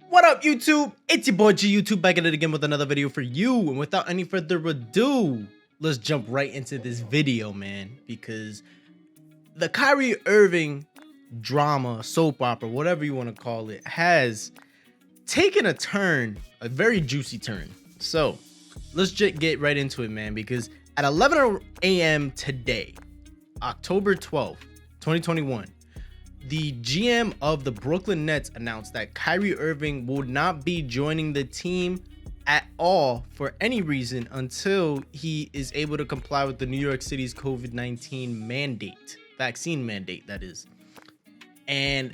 What up, YouTube? It's your boy G YouTube back at it again with another video for you. And without any further ado, let's jump right into this video, man. Because the Kyrie Irving drama, soap opera, whatever you want to call it, has taken a turn, a very juicy turn. So let's just get right into it, man. Because at 11 a.m. today, October 12th, 2021, the GM of the Brooklyn Nets announced that Kyrie Irving will not be joining the team at all for any reason until he is able to comply with the New York City's COVID-19 mandate, vaccine mandate, that is. And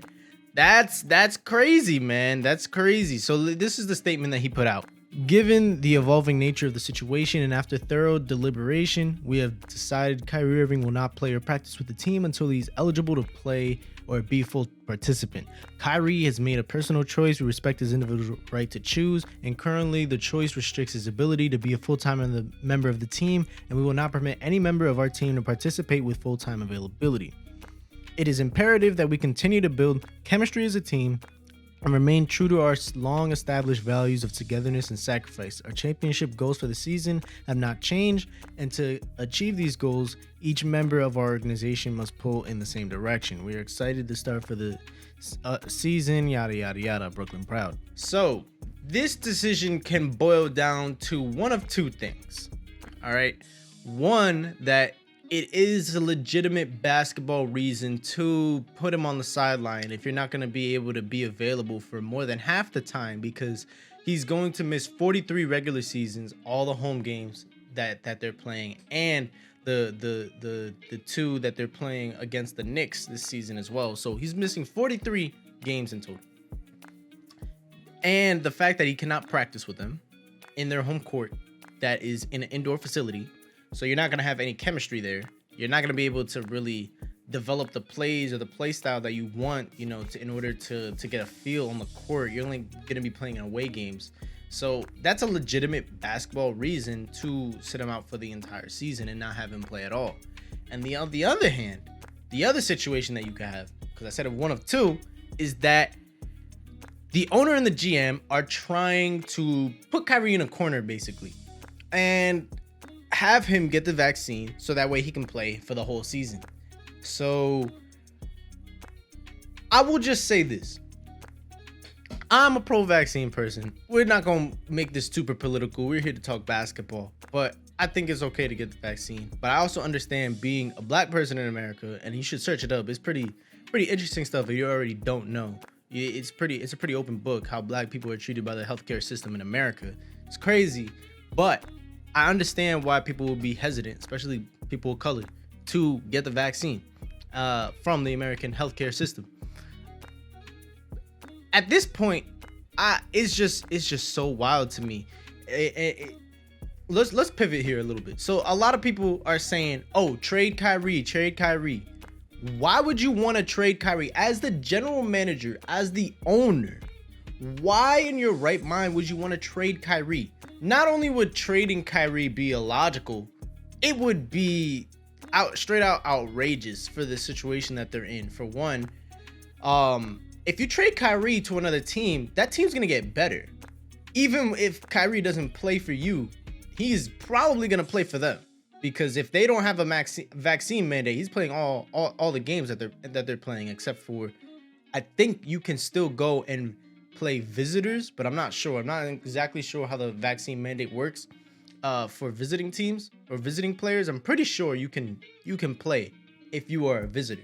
that's crazy, man. That's crazy. So this is the statement that he put out. Given the evolving nature of the situation and after thorough deliberation, we have decided Kyrie Irving will not play or practice with the team until he's eligible to play or be full participant. Kyrie has made a personal choice. We respect his individual right to choose, and currently the choice restricts his ability to be a full-time member of the team, and we will not permit any member of our team to participate with full-time availability. It is imperative that we continue to build chemistry as a team and remain true to our long-established values of togetherness and sacrifice. Our championship goals for the season have not changed, and to achieve these goals, each member of our organization must pull in the same direction. We are excited to start for the season, yada, yada, yada, Brooklyn proud. So, this decision can boil down to one of two things, all right? One, that it is a legitimate basketball reason to put him on the sideline if you're not going to be able to be available for more than half the time, because he's going to miss 43 regular seasons, all the home games that they're playing, and the two that they're playing against the Knicks this season as well. So he's missing 43 games in total. And the fact that he cannot practice with them in their home court that is in an indoor facility. So you're not going to have any chemistry there. You're not going to be able to really develop the plays or the play style that you want, you know, in order to get a feel on the court. You're only going to be playing in away games. So that's a legitimate basketball reason to sit him out for the entire season and not have him play at all. And on the other hand, the other situation that you could have, because I said of one of two, is that the owner and the GM are trying to put Kyrie in a corner, basically, and have him get the vaccine so that way he can play for the whole season. So I will just say this. I'm a pro-vaccine person. We're not going to make this super political. We're here to talk basketball. But I think it's okay to get the vaccine. But I also understand being a black person in America, and you should search it up. It's pretty interesting stuff if you already don't know. It's a pretty open book how black people are treated by the healthcare system in America. It's crazy. But I understand why people will be hesitant, especially people of color, to get the vaccine from the American healthcare system. At this point, it's just so wild to me. Let's pivot here a little bit. So a lot of people are saying, "Oh, trade Kyrie, trade Kyrie." Why would you want to trade Kyrie as the general manager, as the owner? Why in your right mind would you want to trade Kyrie? Not only would trading Kyrie be illogical, it would be straight out outrageous for the situation that they're in. For one, if you trade Kyrie to another team, that team's gonna get better. Even if Kyrie doesn't play for you, he's probably gonna play for them, because if they don't have a vaccine mandate, he's playing all the games that they're playing, except for, I think you can still go and play visitors, but I'm not sure. I'm not exactly sure how the vaccine mandate works for visiting teams or visiting players. I'm pretty sure you can play if you are a visitor.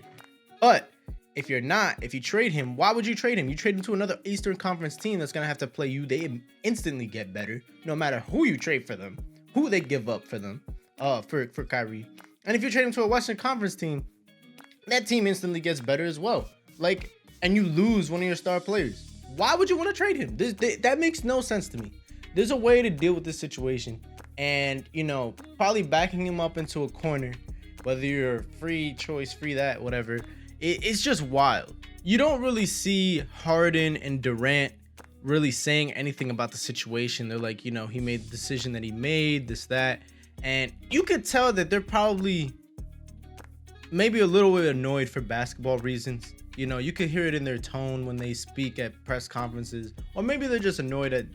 But if you're not, if you trade him, why would you trade him? You trade him to another Eastern Conference team that's gonna have to play you. They instantly get better, no matter who you trade for them, who they give up for them, for Kyrie. And if you trade him to a Western Conference team, that team instantly gets better as well. And you lose one of your star players. Why would you want to trade him? That makes no sense to me. There's a way to deal with this situation, and probably backing him up into a corner, whether you're free choice, free that, whatever. It's just wild. You don't really see Harden and Durant really saying anything about the situation. They're like, he made the decision that he made, this, that, and you could tell that they're probably maybe a little bit annoyed for basketball reasons. You know, you can hear it in their tone when they speak at press conferences, or maybe they're just annoyed at,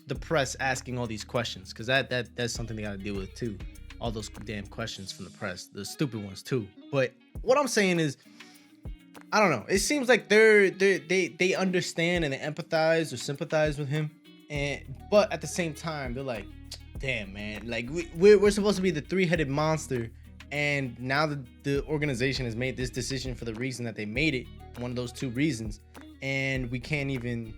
the press asking all these questions, because that's something they got to deal with too. All those damn questions from the press, the stupid ones too. But what I'm saying is, I don't know. It seems like they understand and they empathize or sympathize with him, but at the same time they're like, damn man, like we're supposed to be the three-headed monster, and now the organization has made this decision for the reason that they made it, one of those two reasons, and we can't even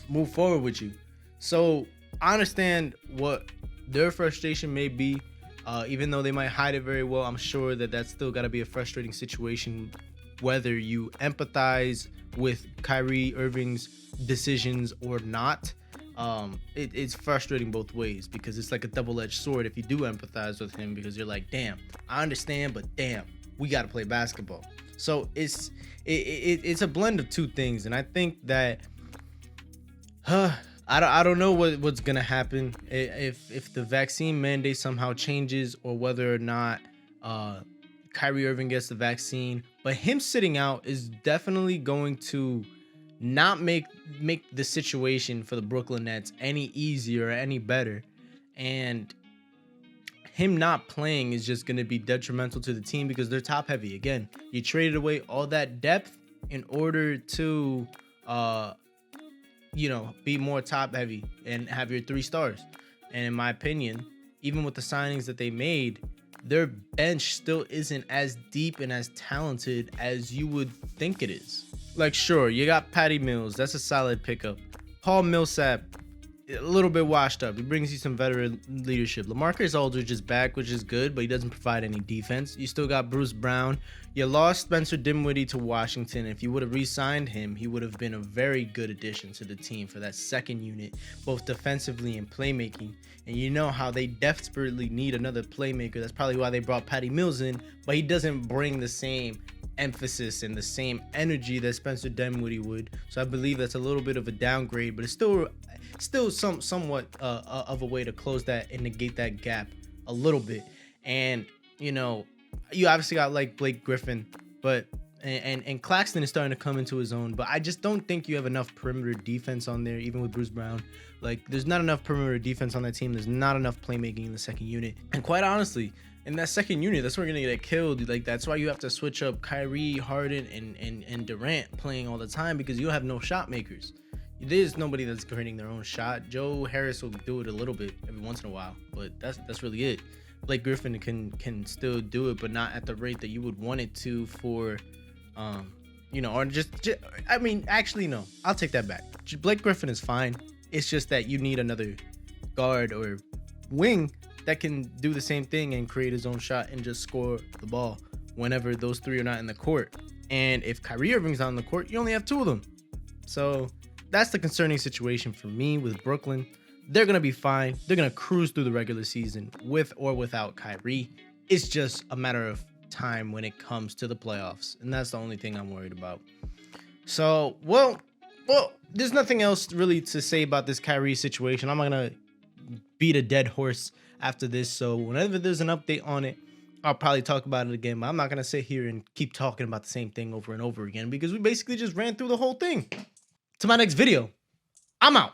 move forward with you. So I understand what their frustration may be. Even though they might hide it very well, I'm sure that that's still got to be a frustrating situation, whether you empathize with Kyrie Irving's decisions or not. It's frustrating both ways, because it's like a double-edged sword if you do empathize with him, because you're like, damn, I understand, but damn, we got to play basketball. So it's a blend of two things, and I think that I don't know what's gonna happen if the vaccine mandate somehow changes, or whether or not Kyrie Irving gets the vaccine. But him sitting out is definitely going to not make the situation for the Brooklyn Nets any easier or any better, and him not playing is just going to be detrimental to the team, because they're top heavy. Again, you traded away all that depth in order to be more top heavy and have your 3 stars. And in my opinion, even with the signings that they made, their bench still isn't as deep and as talented as you would think it is. Like, sure, you got Patty Mills, that's a solid pickup. Paul Millsap, a little bit washed up. He brings you some veteran leadership. LaMarcus Aldridge is back, which is good, but he doesn't provide any defense. You still got Bruce Brown. You lost Spencer Dinwiddie to Washington. If you would have re-signed him, he would have been a very good addition to the team for that second unit, both defensively and playmaking. And you know how they desperately need another playmaker. That's probably why they brought Patty Mills in, but he doesn't bring the same emphasis and the same energy that Spencer Dinwiddie would. So I believe that's a little bit of a downgrade, but it's still somewhat of a way to close that and negate that gap a little bit. And you obviously got like Blake Griffin, but and Claxton is starting to come into his own, but I just don't think you have enough perimeter defense on there, even with Bruce Brown. Like, there's not enough perimeter defense on that team. There's not enough playmaking in the second unit, and quite honestly, in that second unit, that's where you're gonna get killed. Like, that's why you have to switch up Kyrie, Harden, and Durant playing all the time, because you have no shot makers. There's nobody that's creating their own shot. Joe Harris will do it a little bit every once in a while, but that's really it. Blake Griffin can still do it, but not at the rate that you would want it to for, or I mean, actually, no, I'll take that back. Blake Griffin is fine. It's just that you need another guard or wing that can do the same thing and create his own shot and just score the ball whenever those three are not in the court. And if Kyrie Irving's not on the court, you only have 2 of them. So that's the concerning situation for me with Brooklyn. They're going to be fine. They're going to cruise through the regular season with or without Kyrie. It's just a matter of time when it comes to the playoffs. And that's the only thing I'm worried about. So, well, there's nothing else really to say about this Kyrie situation. I'm not going to beat a dead horse after this. So whenever there's an update on it, I'll probably talk about it again. But I'm not going to sit here and keep talking about the same thing over and over again, because we basically just ran through the whole thing. To my next video, I'm out.